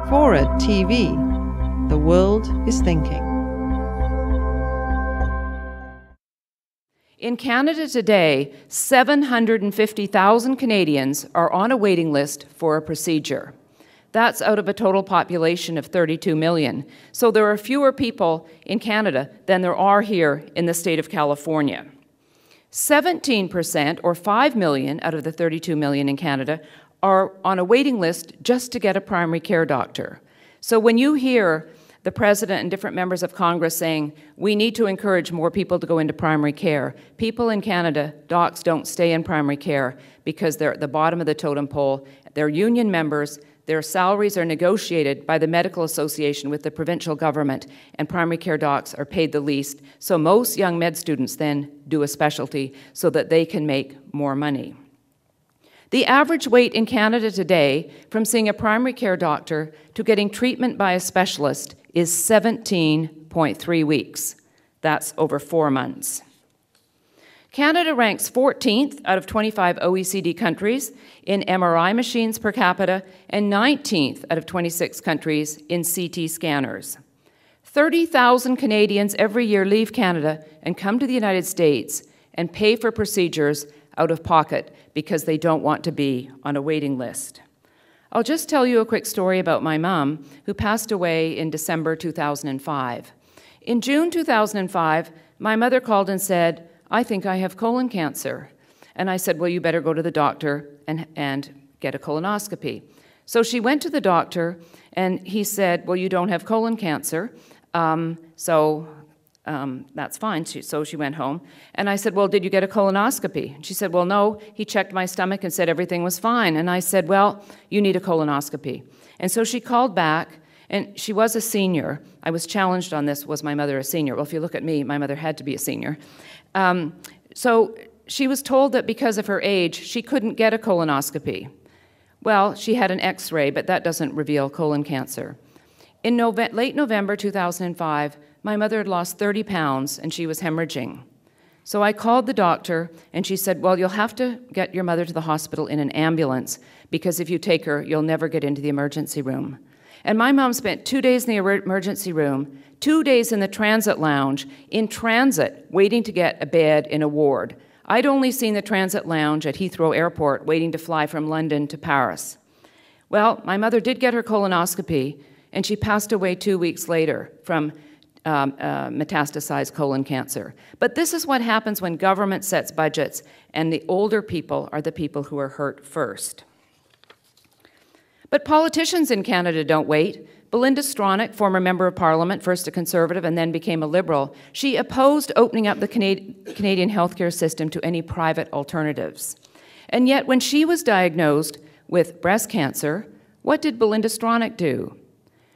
FORA.tv. The world is thinking. In Canada today, 750,000 Canadians are on a waiting list for a procedure. That's out of a total population of 32 million. So there are fewer people in Canada than there are here in the state of California. 17%, or 5 million out of the 32 million in Canada, are on a waiting list just to get a primary care doctor. So when you hear the President and different members of Congress saying, we need to encourage more people to go into primary care, people in Canada, docs, don't stay in primary care because they're at the bottom of the totem pole. They're union members. Their salaries are negotiated by the Medical Association with the provincial government, and primary care docs are paid the least. So most young med students then do a specialty so that they can make more money. The average wait in Canada today from seeing a primary care doctor to getting treatment by a specialist is 17.3 weeks. That's over 4 months. Canada ranks 14th out of 25 OECD countries in MRI machines per capita and 19th out of 26 countries in CT scanners. 30,000 Canadians every year leave Canada and come to the United States and pay for procedures out of pocket because they don't want to be on a waiting list. I'll just tell you a quick story about my mom, who passed away in December 2005. In June 2005, my mother called and said, I think I have colon cancer. And I said, well, you better go to the doctor and get a colonoscopy. So she went to the doctor, and he said, well, you don't have colon cancer, that's fine. So she went home. And I said, well, did you get a colonoscopy? And she said, well, no. He checked my stomach and said everything was fine. And I said, well, you need a colonoscopy. And so she called back, and she was a senior. I was challenged on this, was my mother a senior? Well, if you look at me, my mother had to be a senior. So she was told that because of her age, she couldn't get a colonoscopy. Well, she had an X-ray, but that doesn't reveal colon cancer. In late November 2005, my mother had lost 30 pounds, and she was hemorrhaging. So I called the doctor, and she said, well, you'll have to get your mother to the hospital in an ambulance, because if you take her, you'll never get into the emergency room. And my mom spent 2 days in the emergency room, 2 days in the transit lounge, in transit, waiting to get a bed in a ward. I'd only seen the transit lounge at Heathrow Airport, waiting to fly from London to Paris. Well, my mother did get her colonoscopy, and she passed away 2 weeks later from metastasized colon cancer. But this is what happens when government sets budgets, and the older people are the people who are hurt first. But politicians in Canada don't wait. Belinda Stronach, former member of Parliament, first a Conservative and then became a Liberal, she opposed opening up the Canadian healthcare system to any private alternatives. And yet, when she was diagnosed with breast cancer, what did Belinda Stronach do?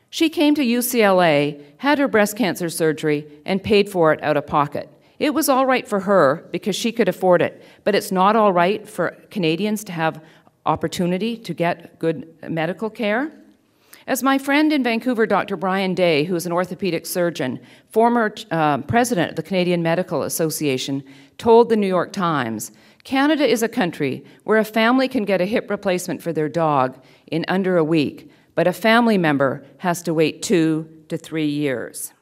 She came to UCLA, had her breast cancer surgery, and paid for it out of pocket. It was all right for her because she could afford it, but it's not all right for Canadians to have opportunity to get good medical care. As my friend in Vancouver, Dr. Brian Day, who is an orthopedic surgeon, former president of the Canadian Medical Association, told the New York Times, Canada is a country where a family can get a hip replacement for their dog in under a week, but a family member has to wait 2 to 3 years.